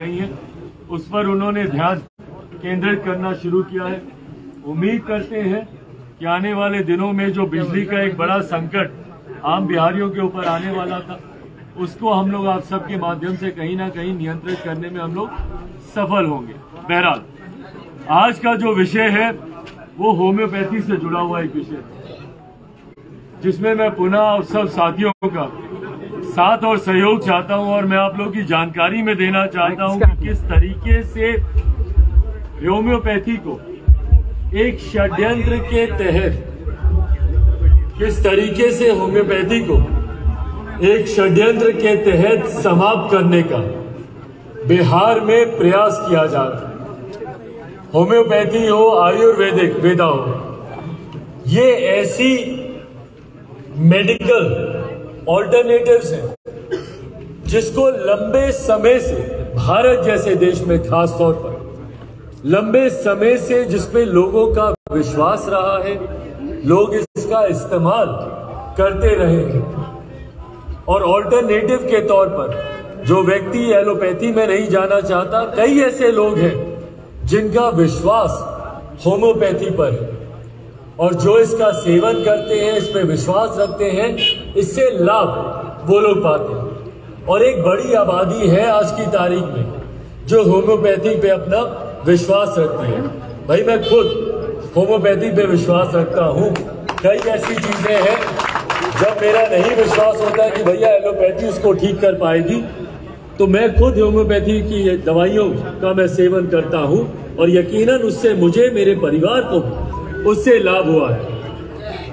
गई हैं, उस पर उन्होंने ध्यान केंद्रित करना शुरू किया है। उम्मीद करते हैं कि आने वाले दिनों में जो बिजली का एक बड़ा संकट आम बिहारियों के ऊपर आने वाला था, उसको हम लोग आप सबके माध्यम से कहीं ना कहीं नियंत्रित करने में हम लोग सफल होंगे। बहरहाल आज का जो विषय है वो होम्योपैथी से जुड़ा हुआ एक विषय है, जिसमें मैं पुनः सब साथियों का साथ और सहयोग चाहता हूं और मैं आप लोगों की जानकारी में देना चाहता हूं कि किस तरीके से होम्योपैथी को एक षड्यंत्र के तहत समाप्त करने का बिहार में प्रयास किया जा रहा है। होम्योपैथी हो, आयुर्वेदिक वेदा हो, ये ऐसी मेडिकल ऑल्टरनेटिव्स हैं जिसको लंबे समय से भारत जैसे देश में खास तौर पर लंबे समय से जिसपे लोगों का विश्वास रहा है, लोग इसका इस्तेमाल करते रहे हैं। और ऑल्टरनेटिव के तौर पर जो व्यक्ति एलोपैथी में नहीं जाना चाहता, कई ऐसे लोग हैं जिनका विश्वास होम्योपैथी पर है और जो इसका सेवन करते हैं, इस पे विश्वास रखते हैं, इससे लाभ वो लोग पाते हैं। और एक बड़ी आबादी है आज की तारीख में जो होम्योपैथी पे अपना विश्वास रखती है। भाई मैं खुद होम्योपैथी पे विश्वास रखता हूँ। कई ऐसी चीजें हैं जब मेरा नहीं विश्वास होता है कि भैया एलोपैथी उसको ठीक कर पाएगी, तो मैं खुद होम्योपैथी की दवाइयों का मैं सेवन करता हूँ और यकीनन उससे मुझे, मेरे परिवार को उससे लाभ हुआ है।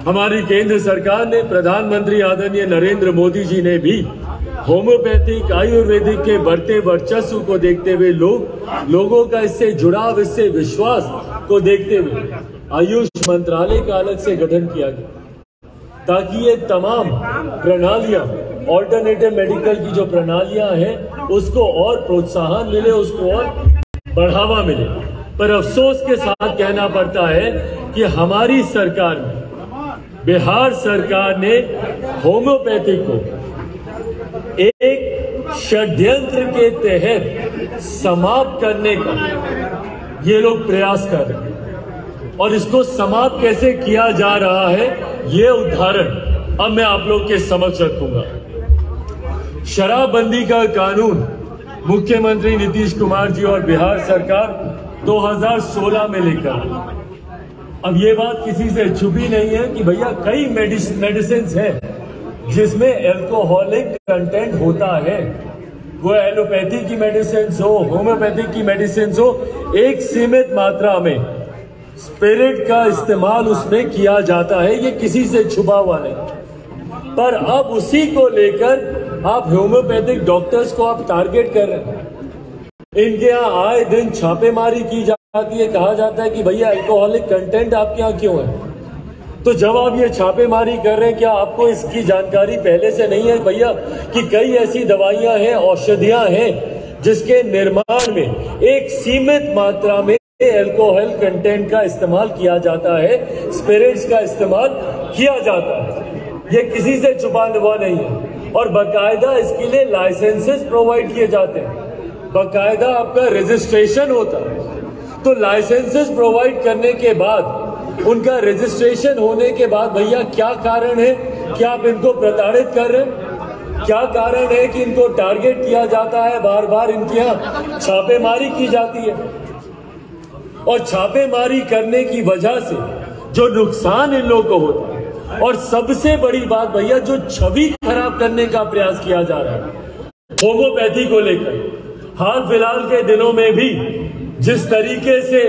हमारी केंद्र सरकार ने, प्रधानमंत्री आदरणीय नरेंद्र मोदी जी ने भी होम्योपैथिक आयुर्वेदिक के बढ़ते वर्चस्व को देखते हुए लोगों का इससे जुड़ाव, इससे विश्वास को देखते हुए आयुष मंत्रालय का अलग से गठन किया गया ताकि ये तमाम प्रणालियां, ऑल्टरनेटिव मेडिकल की जो प्रणालियां हैं, उसको और प्रोत्साहन मिले, उसको और बढ़ावा मिले। पर अफसोस के साथ कहना पड़ता है कि हमारी सरकार ने, बिहार सरकार ने होम्योपैथी को एक षड्यंत्र के तहत समाप्त करने का ये लोग प्रयास कर रहे हैं। और इसको समाप्त कैसे किया जा रहा है, ये उदाहरण अब मैं आप लोग के समक्ष रखूंगा। शराबबंदी का कानून मुख्यमंत्री नीतीश कुमार जी और बिहार सरकार 2016 में लेकर, अब ये बात किसी से छुपी नहीं है कि भैया कई मेडिसिन हैं जिसमें एल्कोहलिक कंटेंट होता है। वो एलोपैथी की मेडिसिन हो, होम्योपैथिक की मेडिसिन हो, एक सीमित मात्रा में स्पिरिट का इस्तेमाल उसमें किया जाता है, ये किसी से छुपा हुआ नहीं। पर अब उसी को लेकर आप होम्योपैथिक डॉक्टर्स को आप टारगेट कर रहे हैं। इनके यहाँ आए दिन छापेमारी की जाती है, कहा जाता है कि भैया अल्कोहलिक कंटेंट आपके यहाँ क्यों है। तो जब आप ये छापेमारी कर रहे हैं, क्या आपको इसकी जानकारी पहले से नहीं है भैया कि कई ऐसी दवाइयां हैं, औषधियां हैं जिसके निर्माण में एक सीमित मात्रा में अल्कोहल कंटेंट का इस्तेमाल किया जाता है, स्पिरिट्स का इस्तेमाल किया जाता है। ये किसी से छुपा हुआ नहीं है और बाकायदा इसके लिए लाइसेंसेस प्रोवाइड किए जाते हैं, बाकायदा आपका रजिस्ट्रेशन होता है। तो लाइसेंसेस प्रोवाइड करने के बाद, उनका रजिस्ट्रेशन होने के बाद भैया क्या कारण है, क्या आप इनको प्रताड़ित कर रहे हैं? क्या कारण है कि इनको टारगेट किया जाता है, बार बार इनके यहाँ छापेमारी की जाती है? और छापेमारी करने की वजह से जो नुकसान इन लोगों को होता है, और सबसे बड़ी बात भैया जो छवि खराब करने का प्रयास किया जा रहा है होम्योपैथी को लेकर। हाल फिलहाल के दिनों में भी जिस तरीके से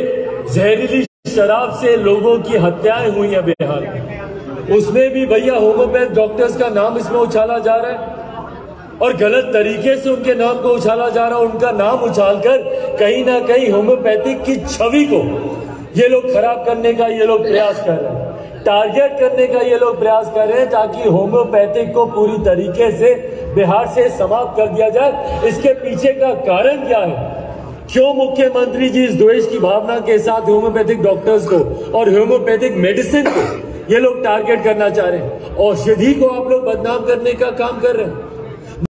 जहरीली शराब से लोगों की हत्याएं हुई है बिहार में, उसमें भी भैया होम्योपैथ डॉक्टर्स का नाम इसमें उछाला जा रहा है और गलत तरीके से उनके नाम को उछाला जा रहा है। उनका नाम उछालकर कहीं ना कहीं होम्योपैथिक की छवि को ये लोग खराब करने का ये लोग प्रयास कर रहे हैं, टारगेट करने का ये लोग प्रयास कर रहे हैं ताकि होम्योपैथिक को पूरी तरीके से बिहार से समाप्त कर दिया जाए। इसके पीछे का कारण क्या है? क्यों मुख्यमंत्री जी इस द्वेष की भावना के साथ होम्योपैथिक डॉक्टर्स को और होम्योपैथिक मेडिसिन को ये लोग टारगेट करना चाह रहे हैं? औषधि को आप लोग बदनाम करने का काम कर रहे हैं।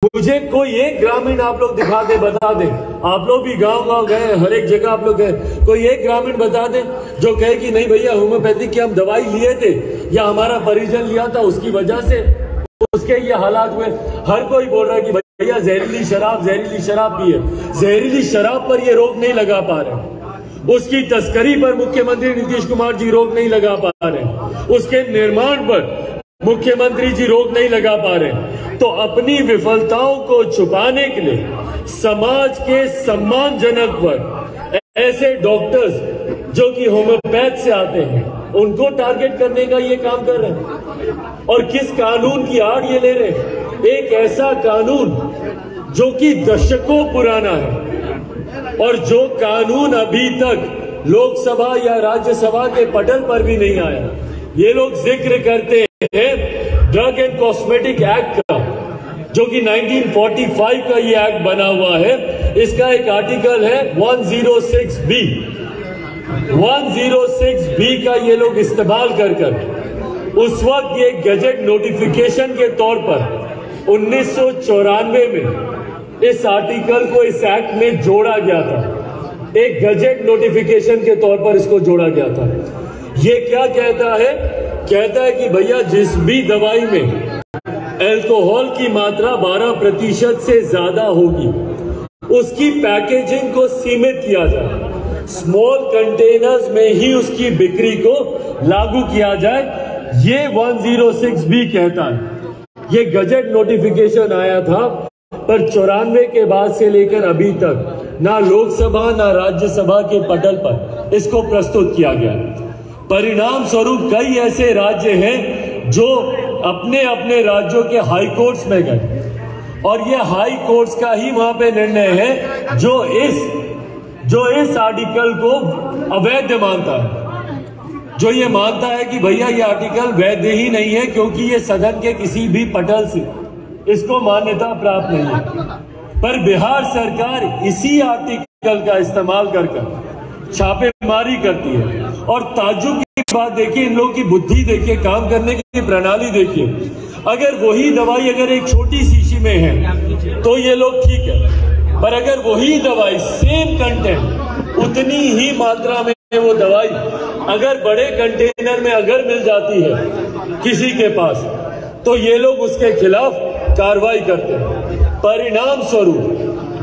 मुझे मुझे कोई एक ग्रामीण आप लोग दिखा दे, बता दे, आप लोग भी गांव गए, हर एक जगह आप लोग गए, कोई एक ग्रामीण बता दे जो कहे कि नहीं भैया होम्योपैथिक की हम दवाई लिए थे या हमारा परिजन लिया था, उसकी वजह से उसके ये हालात हुए। हर कोई बोल रहा है कि भैया जहरीली शराब पिए। जहरीली शराब पर ये रोक नहीं लगा पा रहे, उसकी तस्करी पर मुख्यमंत्री नीतीश कुमार जी रोक नहीं लगा पा रहे, उसके निर्माण पर मुख्यमंत्री जी रोक नहीं लगा पा रहे। तो अपनी विफलताओं को छुपाने के लिए समाज के सम्मानजनक वर्ग, ऐसे डॉक्टर्स जो कि होम्योपैथ से आते हैं, उनको टारगेट करने का ये काम कर रहे हैं। और किस कानून की आड़ ये ले रहे हैं? एक ऐसा कानून जो कि दशकों पुराना है और जो कानून अभी तक लोकसभा या राज्यसभा के पटल पर भी नहीं आया। ये लोग जिक्र करते हैं ड्रग एंड कॉस्मेटिक एक्ट का, जो कि 1945 का ये एक्ट बना हुआ है। इसका एक आर्टिकल है 106B। 106B का ये लोग इस्तेमाल कर उस वक्त ये गजेट नोटिफिकेशन के तौर पर 1994 में इस आर्टिकल को इस एक्ट में जोड़ा गया था। एक गजेट नोटिफिकेशन के तौर पर इसको जोड़ा गया था। ये क्या कहता है? कहता है कि भैया जिस भी दवाई में अल्कोहल की मात्रा 12% से ज्यादा होगी, उसकी पैकेजिंग को सीमित किया जाए, स्मॉल कंटेनर्स में ही उसकी बिक्री को लागू किया जाए। ये 106B कहता है। ये गजेट नोटिफिकेशन आया था, पर 94 के बाद से लेकर अभी तक ना लोकसभा ना राज्यसभा के पटल पर इसको प्रस्तुत किया गया। परिणाम स्वरूप कई ऐसे राज्य हैं जो अपने अपने राज्यों के हाई कोर्ट्स में गए और ये हाई कोर्ट्स का ही वहां पे निर्णय है जो इस आर्टिकल को अवैध मानता है, जो ये मानता है कि भैया ये आर्टिकल वैध ही नहीं है क्योंकि ये सदन के किसी भी पटल से इसको मान्यता प्राप्त नहीं है। पर बिहार सरकार इसी आर्टिकल का इस्तेमाल कर छापेमारी करती है। और ताज्जुब की बात देखिए, इन लोगों की बुद्धि देखिए, काम करने की प्रणाली देखिए। अगर वही दवाई अगर एक छोटी शीशी में है तो ये लोग ठीक है, पर अगर वही दवाई सेम कंटेंट उतनी ही मात्रा में वो दवाई अगर बड़े कंटेनर में अगर मिल जाती है किसी के पास, तो ये लोग उसके खिलाफ कार्रवाई करते हैं। परिणाम स्वरूप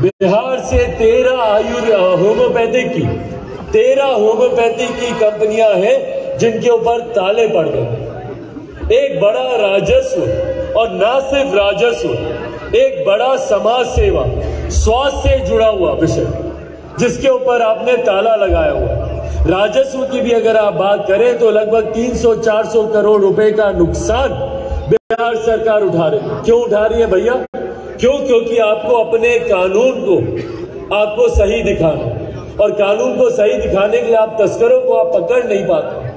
बिहार से 13 होम्योपैथिक की कंपनियां हैं जिनके ऊपर ताले पड़ गए। एक बड़ा राजस्व, और ना सिर्फ राजस्व, एक बड़ा समाज सेवा, स्वास्थ्य से जुड़ा हुआ विषय जिसके ऊपर आपने ताला लगाया हुआ। राजस्व की भी अगर आप बात करें तो लगभग 300-400 करोड़ रुपए का नुकसान बिहार सरकार उठा रही है। क्यों उठा रही है भैया? क्योंकि आपको अपने कानून को आपको सही दिखाना, और कानून को सही दिखाने के लिए आप तस्करों को आप पकड़ नहीं पाते।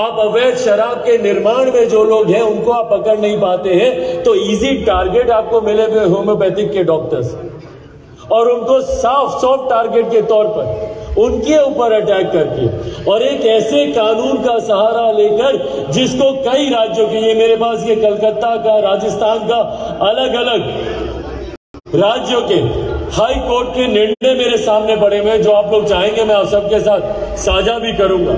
आप अवैध शराब के निर्माण में जो लोग हैं उनको आप पकड़ नहीं पाते हैं, तो इजी टारगेट आपको मिले हुए होम्योपैथिक के डॉक्टर्स, और उनको साफ टारगेट के तौर पर उनके ऊपर अटैक करके और एक ऐसे कानून का सहारा लेकर जिसको कई राज्यों के, ये मेरे पास ये कलकत्ता का, राजस्थान का, अलग अलग राज्यों के हाई कोर्ट के निर्णय मेरे सामने पड़े हुए, जो आप लोग चाहेंगे मैं आप सबके साथ साझा भी करूंगा।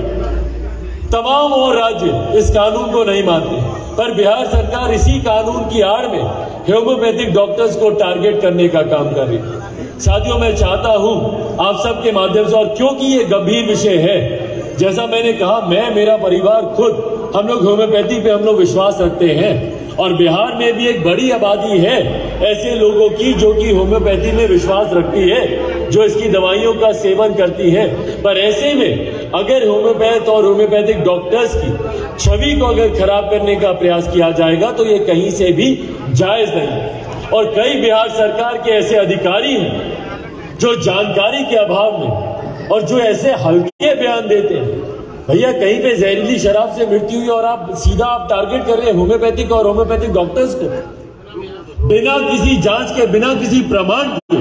तमाम और राज्य इस कानून को नहीं मानते, पर बिहार सरकार इसी कानून की आड़ में होम्योपैथिक डॉक्टर्स को टारगेट करने का काम कर रही है। साथियों, मैं चाहता हूं आप सबके माध्यम से, और क्योंकि ये गंभीर विषय है, जैसा मैंने कहा, मैं, मेरा परिवार, खुद हम लोग होम्योपैथी पे हम लोग विश्वास रखते हैं, और बिहार में भी एक बड़ी आबादी है ऐसे लोगों की जो कि होम्योपैथी में विश्वास रखती है, जो इसकी दवाइयों का सेवन करती है। पर ऐसे में अगर होम्योपैथ और होम्योपैथिक डॉक्टर्स की छवि को अगर खराब करने का प्रयास किया जाएगा तो ये कहीं से भी जायज नहीं। और कई बिहार सरकार के ऐसे अधिकारी हैं जो जानकारी के अभाव में और जो ऐसे हल्के बयान देते हैं। भैया, कहीं पे जहरीली शराब से मृत्यु हुई और आप सीधा टारगेट कर रहे हैं होम्योपैथिक और होम्योपैथिक डॉक्टर्स को, बिना किसी जांच के, बिना किसी प्रमाण के।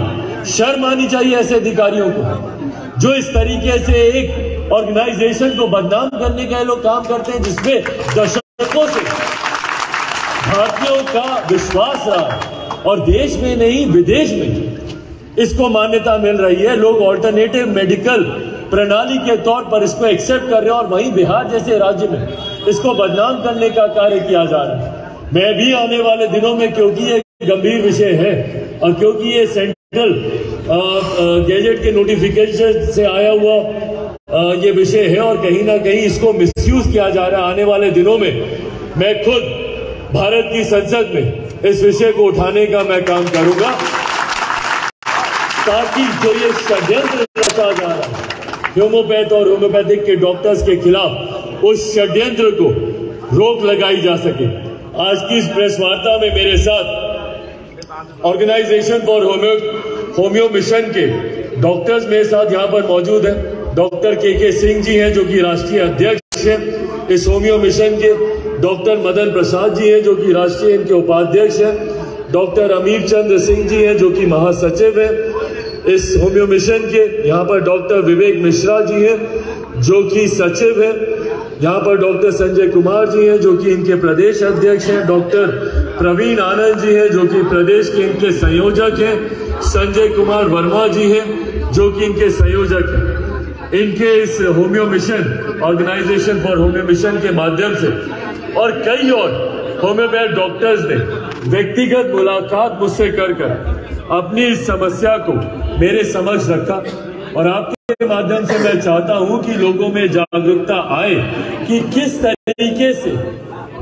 शर्म आनी चाहिए ऐसे अधिकारियों को जो इस तरीके से एक ऑर्गेनाइजेशन को बदनाम करने का लोग काम करते हैं, जिसमें दशकों से भारतीयों का विश्वास रहा है। और देश में नहीं विदेश में इसको मान्यता मिल रही है। लोग ऑल्टरनेटिव मेडिकल प्रणाली के तौर पर इसको एक्सेप्ट कर रहे हैं और वहीं बिहार जैसे राज्य में इसको बदनाम करने का कार्य किया जा रहा है। मैं भी आने वाले दिनों में, क्योंकि ये गंभीर विषय है और क्योंकि ये सेंट्रल गैजेट के नोटिफिकेशन से आया हुआ ये विषय है और कहीं ना कहीं इसको मिसयूज किया जा रहा है, आने वाले दिनों में मैं खुद भारत की संसद में इस विषय को उठाने का मैं काम करूंगा, ताकि जो ये षड्यंत्र रचा जा रहा है होम्योपैथ और होम्योपैथिक के डॉक्टर्स के खिलाफ, उस षड्यंत्र को रोक लगाई जा सके। आज की इस प्रेस वार्ता में मेरे साथ ऑर्गेनाइजेशन फॉर होम्यो मिशन के डॉक्टर्स मेरे साथ यहाँ पर मौजूद हैं। डॉक्टर के सिंह जी हैं जो कि राष्ट्रीय अध्यक्ष हैं इस होम्यो मिशन के। डॉक्टर मदन प्रसाद जी हैं जो कि राष्ट्रीय इनके उपाध्यक्ष हैं। डॉक्टर अमीर चंद्र सिंह जी हैं जो कि महासचिव हैं इस होम्यो मिशन के। यहाँ पर डॉक्टर विवेक मिश्रा जी हैं जो कि सचिव हैं। यहाँ पर डॉक्टर संजय कुमार जी हैं जो कि इनके प्रदेश अध्यक्ष हैं। डॉक्टर प्रवीण आनंद जी हैं जो कि प्रदेश के इनके संयोजक हैं। संजय कुमार वर्मा जी हैं जो कि इनके संयोजक हैं। इनके इस homeo mission, organisation for homeo mission के माध्यम से और कई और होम्योपैथ डॉक्टर्स ने व्यक्तिगत मुलाकात मुझसे कर अपनी इस समस्या को मेरे समक्ष रखा और आपके माध्यम से मैं चाहता हूं कि लोगों में जागरूकता आए कि किस तरीके से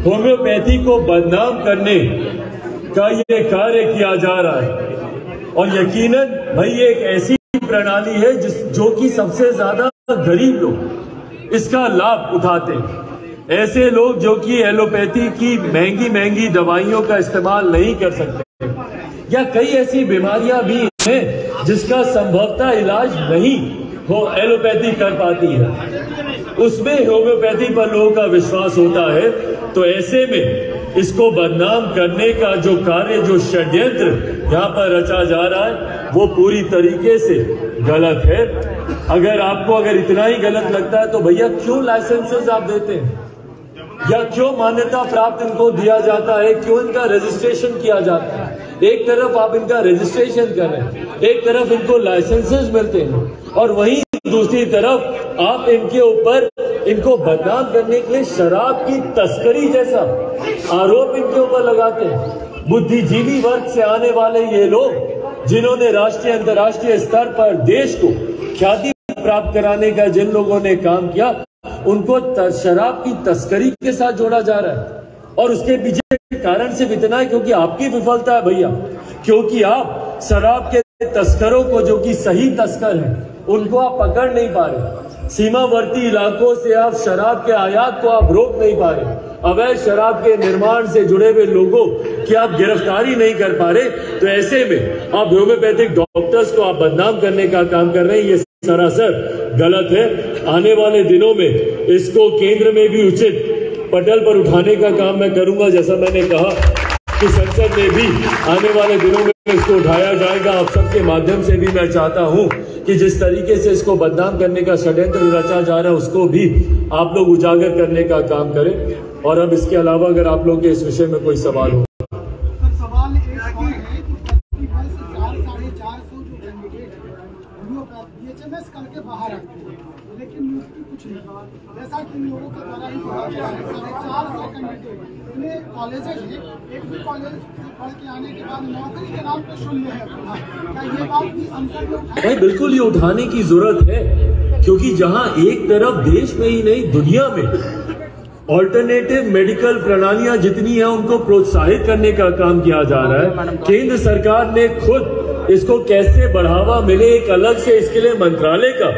होम्योपैथी को बदनाम करने का ये कार्य किया जा रहा है। और यकीनन भाई ये एक ऐसी प्रणाली है जो कि सबसे ज्यादा गरीब लोग इसका लाभ उठाते हैं। ऐसे लोग जो कि एलोपैथी की महंगी महंगी दवाइयों का इस्तेमाल नहीं कर सकते, या कई ऐसी बीमारियां भी हैं जिसका संभवतः इलाज नहीं हो एलोपैथी कर पाती है, उसमें होम्योपैथी पर लोगों का विश्वास होता है। तो ऐसे में इसको बदनाम करने का जो कार्य, जो षड्यंत्र यहाँ पर रचा जा रहा है वो पूरी तरीके से गलत है। अगर इतना ही गलत लगता है तो भैया क्यों लाइसेंसेस आप देते हैं, या क्यों मान्यता प्राप्त इनको दिया जाता है, क्यों इनका रजिस्ट्रेशन किया जाता है। एक तरफ आप इनका रजिस्ट्रेशन कर रहे हैं, एक तरफ इनको लाइसेंसेस मिलते हैं और वहीं दूसरी तरफ आप इनके ऊपर इनको बदनाम करने के लिए शराब की तस्करी जैसा आरोप इनके ऊपर लगाते हैं। बुद्धिजीवी वर्ग से आने वाले ये लोग जिन्होंने राष्ट्रीय अंतर्राष्ट्रीय स्तर पर देश को ख्याति प्राप्त कराने का जिन लोगों ने काम किया, उनको शराब की तस्करी के साथ जोड़ा जा रहा है। और उसके पीछे कारण सिर्फ इतना है क्योंकि आपकी विफलता है भैया, क्योंकि आप शराब के तस्करों को, जो कि सही तस्कर हैं, उनको आप पकड़ नहीं पा रहे। सीमावर्ती इलाकों से आप शराब के आयात को आप रोक नहीं पा रहे। अवैध शराब के निर्माण से जुड़े हुए लोगों की आप गिरफ्तारी नहीं कर पा रहे। तो ऐसे में आप होम्योपैथिक डॉक्टर्स को आप बदनाम करने का काम कर रहे हैं, ये सरासर गलत है। आने वाले दिनों में इसको केंद्र में भी उचित पटल पर उठाने का काम मैं करूंगा। जैसा मैंने कहा कि संसद में भी आने वाले दिनों में इसको उठाया जाएगा। आप सबके माध्यम से भी मैं चाहता हूं कि जिस तरीके से इसको बदनाम करने का षड्यंत्र रचा जा रहा है उसको भी आप लोग उजागर करने का काम करें। और अब इसके अलावा अगर आप लोग के इस विषय में कोई सवाल हो। सवाल एक है कि 400-450 जो कैंडिडेट बीएचएमएस करके बाहर आते हैं, लेकिन नियुक्ति कुछ नहीं। जैसा कि लोगों के द्वारा ही कहा गया है, 450 कैंडिडेट इतने कॉलेजेस हैं, एक भी कॉलेज से पढ़ के आने के बाद नौकरी के नाम पे शून्य है। क्या ये बात भी संसद में उठाई? बिल्कुल ये उठाने की जरूरत है, क्योंकि जहां एक तरफ देश में ही नहीं दुनिया में ऑल्टरनेटिव मेडिकल प्रणालियां जितनी हैं उनको प्रोत्साहित करने का काम किया जा रहा है। केंद्र सरकार ने खुद इसको कैसे बढ़ावा मिले, एक अलग से इसके लिए मंत्रालय का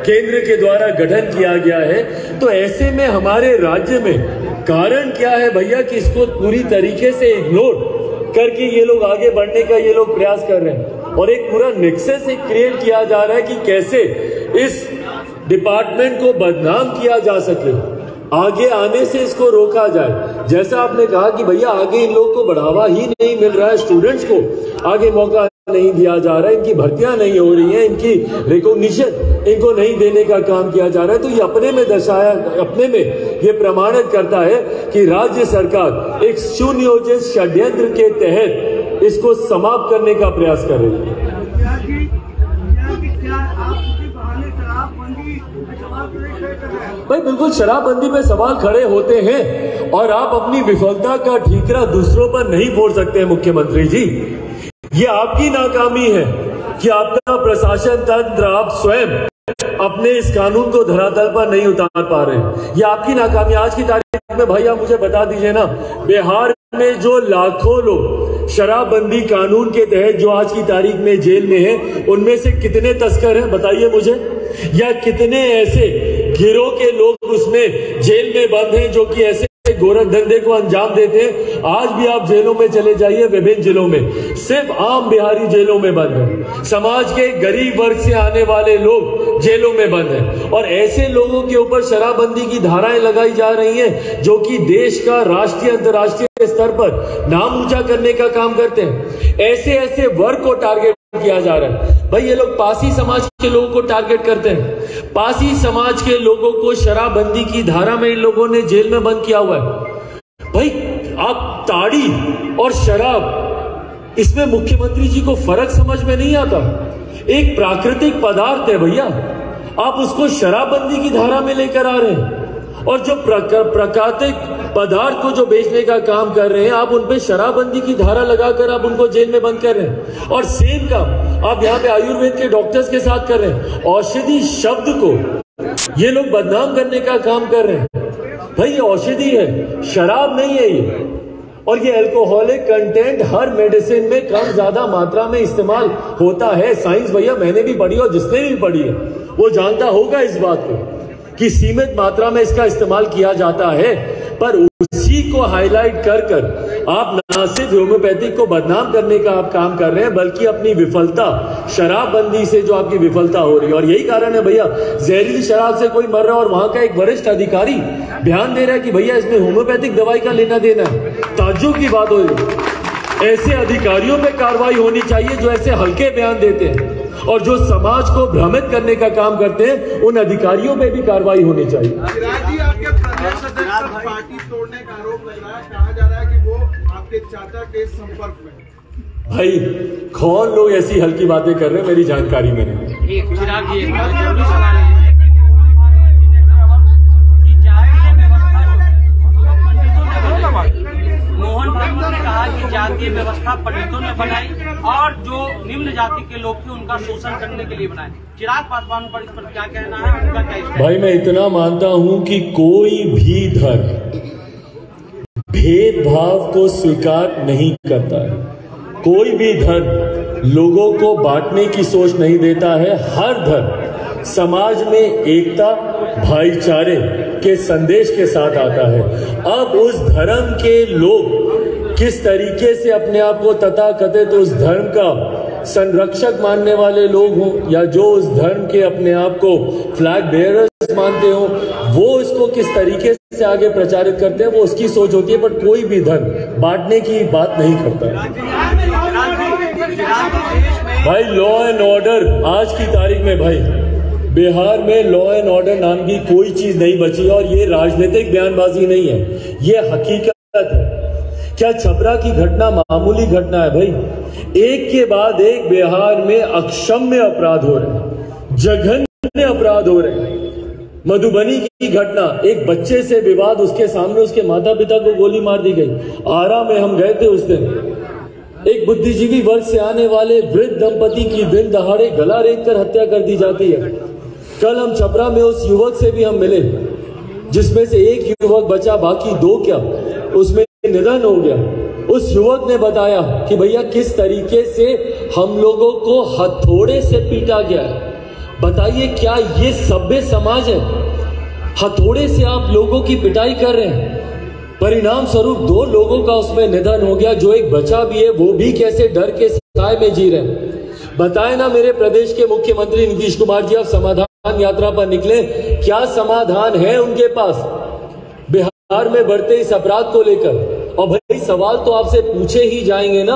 केंद्र के द्वारा गठन किया गया है। तो ऐसे में हमारे राज्य में कारण क्या है भैया कि इसको पूरी तरीके से इग्नोर करके ये लोग आगे बढ़ने का ये लोग प्रयास कर रहे हैं, और एक पूरा नेक्सस क्रिएट किया जा रहा है कि कैसे इस डिपार्टमेंट को बदनाम किया जा सके, आगे आने से इसको रोका जाए। जैसा आपने कहा कि भैया आगे इन लोगों को बढ़ावा ही नहीं मिल रहा है, स्टूडेंट्स को आगे मौका नहीं दिया जा रहा है, इनकी भर्तियां नहीं हो रही हैं, इनकी रिकॉग्निशन इनको नहीं देने का काम किया जा रहा है। तो ये अपने में ये प्रमाणित करता है कि राज्य सरकार एक सुनियोजित षड्यंत्र के तहत इसको समाप्त करने का प्रयास कर रही है। भाई बिल्कुल शराबबंदी पे सवाल खड़े होते हैं और आप अपनी विफलता का ठीकरा दूसरों पर नहीं फोड़ सकते हैं मुख्यमंत्री जी। ये आपकी नाकामी है कि आपका प्रशासन तंत्र, आप स्वयं अपने इस कानून को धरातल पर नहीं उतार पा रहे। ये आपकी नाकामी। आज की तारीख में भैया मुझे बता दीजिए ना, बिहार में जो लाखों लोग शराबबंदी कानून के तहत जो आज की तारीख में जेल में हैं, उनमें से कितने तस्कर हैं बताइए मुझे, या कितने ऐसे गिरोह के लोग उसमें जेल में बंद हैं जो कि ऐसे गोरख धंधे को अंजाम देते हैं। आज भी आप जेलों में चले जाइए, विभिन्न जिलों में सिर्फ आम बिहारी जेलों में बंद है। समाज के गरीब वर्ग से आने वाले लोग जेलों में बंद हैं और ऐसे लोगों के ऊपर शराबबंदी की धाराएं लगाई जा रही हैं जो कि देश का राष्ट्रीय अंतर्राष्ट्रीय स्तर पर नाम ऊंचा करने का काम करते हैं। ऐसे ऐसे वर्ग को टारगेट किया जा रहा है। भाई ये लोग पासी समाज के लोगों को टारगेट करते हैं। पासी समाज के लोगों को शराबबंदी की धारा में इन लोगों ने जेल में बंद किया हुआ है। भाई आप ताड़ी और शराब, इसमें मुख्यमंत्री जी को फर्क समझ में नहीं आता। एक प्राकृतिक पदार्थ है भैया, आप उसको शराबबंदी की धारा में लेकर आ रहे हैं और जो प्राकृतिक पदार्थ को जो बेचने का काम कर रहे हैं आप उन पे शराबबंदी की धारा लगाकर आप उनको जेल में बंद कर रहे हैं। और सेम काम आप यहाँ पे आयुर्वेद के डॉक्टर्स के साथ कर रहे हैं। औषधि शब्द को ये लोग बदनाम करने का काम कर रहे हैं। भाई ये औषधि है, शराब नहीं है ये। और ये अल्कोहलिक कंटेंट हर मेडिसिन में कम ज्यादा मात्रा में इस्तेमाल होता है। साइंस भैया मैंने भी पढ़ी और जिसने भी पढ़ी है वो जानता होगा इस बात को कि सीमित मात्रा में इसका इस्तेमाल किया जाता है। पर उसी को हाईलाइट कर कर आप न सिर्फ होम्योपैथिक को बदनाम करने का आप काम कर रहे हैं बल्कि अपनी विफलता, शराबबंदी से जो आपकी विफलता हो रही है, और यही कारण है भैया जहरीली शराब से कोई मर रहा है और वहां का एक वरिष्ठ अधिकारी ध्यान दे रहा है कि भैया इसमें होम्योपैथिक दवाई का लेना देना है। ताज्जुब की बात हो रही है। ऐसे अधिकारियों पे कार्रवाई होनी चाहिए जो ऐसे हल्के बयान देते हैं और जो समाज को भ्रमित करने का काम करते हैं, उन अधिकारियों पे भी कार्रवाई होनी चाहिए। आपके प्रदेश अध्यक्ष पर पार्टी तोड़ने का आरोप लग रहा है, कहा जा रहा है कि वो आपके चाचा के संपर्क में। भाई कौन लोग ऐसी हल्की बातें कर रहे हैं मेरी जानकारी में नहीं। जातीय व्यवस्था पंडितों ने बनाई और जो निम्न जाति के लोग थे उनका शोषण करने के लिए बनाए। चिराग पासवान पर इस पर क्या कहना है, उनका क्या? भाई मैं इतना मानता हूं कि कोई भी धर्म भेदभाव को स्वीकार नहीं करता है। कोई भी धर्म लोगों को बांटने की सोच नहीं देता है। हर धर्म समाज में एकता, भाईचारे के संदेश के साथ आता है। अब उस धर्म के लोग किस तरीके से अपने आप को तथाकथित उस धर्म का संरक्षक मानने वाले लोग हों या जो उस धर्म के अपने आप को फ्लैग बेयरर्स मानते हो, वो इसको किस तरीके से आगे प्रचारित करते हैं वो उसकी सोच होती है। बट कोई भी धर्म बांटने की बात नहीं करता। भाई लॉ एंड ऑर्डर आज की तारीख में भाई बिहार में लॉ एंड ऑर्डर नाम की कोई चीज नहीं बची और ये राजनीतिक बयानबाजी नहीं है, ये हकीकत है। क्या छपरा की घटना मामूली घटना है? भाई एक के बाद एक बिहार में अक्षम्य अपराध हो रहे हैं, जघन्य अपराध हो रहे हैं। मधुबनी की घटना, एक बच्चे से विवाद, उसके सामने उसके माता पिता को गोली मार दी गई। आरा में हम गए थे उस दिन, एक बुद्धिजीवी वर्ग से आने वाले वृद्ध दंपति की दिन दहाड़े गला रेत कर हत्या कर दी जाती है। कल हम छपरा में उस युवक से भी हम मिले जिसमें से एक युवक बचा, बाकी दो क्या उसमें निधन हो गया। उस युवक ने बताया कि भैया किस तरीके से हम लोगों को हथौड़े से पीटा गया है। बताइए क्या ये सभ्य समाज है? हथौड़े से आप लोगों की पिटाई कर रहे हैं। परिणाम स्वरूप 2 लोगों का उसमें निधन हो गया। जो एक बचा भी है वो भी कैसे डर के साए में जी रहे हैं। बताए ना मेरे प्रदेश के मुख्यमंत्री नीतीश कुमार जी, आप समाधान यात्रा पर निकले, क्या समाधान है उनके पास बिहार में बढ़ते इस अपराध को लेकर? और भाई सवाल तो आपसे पूछे ही जाएंगे ना।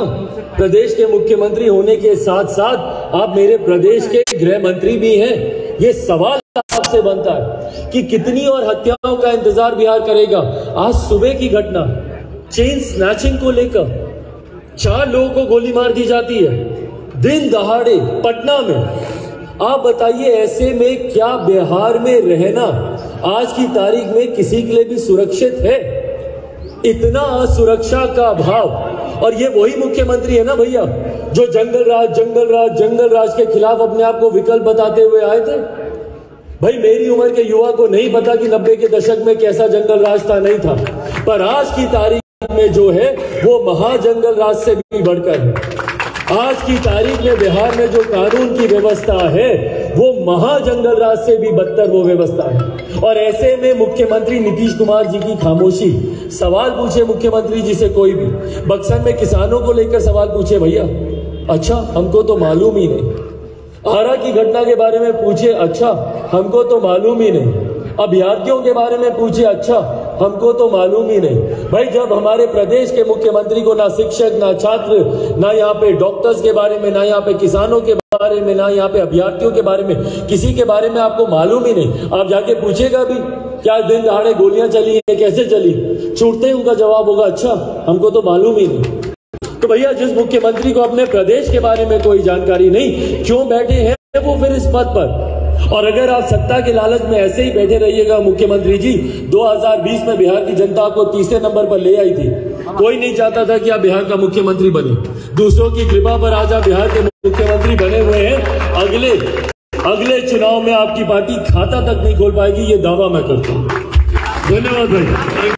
प्रदेश के मुख्यमंत्री होने के साथ साथ आप मेरे प्रदेश के गृह मंत्री भी हैं। ये सवाल आपसे बनता है कि कितनी और हत्याओं का इंतजार बिहार करेगा। आज सुबह की घटना चेन स्नैचिंग को लेकर 4 लोगों को गोली मार दी जाती है दिन दहाड़े पटना में। आप बताइए ऐसे में क्या बिहार में रहना आज की तारीख में किसी के लिए भी सुरक्षित है? इतना सुरक्षा का अभाव। और ये वही मुख्यमंत्री है ना भैया जो जंगल राज के खिलाफ अपने आप को विकल्प बताते हुए आए थे। भाई मेरी उम्र के युवा को नहीं पता कि 90 के दशक में कैसा जंगल राज था, नहीं था, पर आज की तारीख में जो है वो महाजंगल राज से भी बढ़कर है। आज की तारीख में बिहार में जो कानून की व्यवस्था है वो महाजंगल राज से भी बदतर वो व्यवस्था है। और ऐसे में मुख्यमंत्री नीतीश कुमार जी की खामोशी। सवाल पूछे मुख्यमंत्री जी से कोई भी, बक्सर में किसानों को लेकर सवाल पूछे, भैया अच्छा हमको तो मालूम ही नहीं। आरा की घटना के बारे में पूछे, अच्छा हमको तो मालूम ही नहीं। अभ्यर्थियों के बारे में पूछे, अच्छा हमको तो मालूम ही नहीं। भाई जब हमारे प्रदेश के मुख्यमंत्री को ना शिक्षक, ना छात्र, ना यहाँ पे डॉक्टर्स के बारे में, ना यहाँ पे किसानों के बारे में, ना यहाँ पे अभ्यर्थियों के बारे में, किसी के बारे में आपको मालूम ही नहीं, आप जाके पूछेगा भी क्या दिन दहाड़े गोलियां चली है, कैसे चली, छूटते ही उनका जवाब होगा अच्छा हमको तो मालूम ही नहीं। तो भैया जिस मुख्यमंत्री को अपने प्रदेश के बारे में कोई जानकारी नहीं, क्यों बैठे हैं वो फिर इस पद पर? और अगर आप सत्ता के लालच में ऐसे ही बैठे रहिएगा मुख्यमंत्री जी, 2020 में बिहार की जनता को तीसरे नंबर पर ले आई थी। कोई नहीं चाहता था कि आप बिहार का मुख्यमंत्री बने। दूसरों की कृपा पर आज आप बिहार के मुख्यमंत्री बने हुए हैं। अगले चुनाव में आपकी पार्टी खाता तक नहीं खोल पाएगी, ये दावा मैं करता हूँ। धन्यवाद भाई।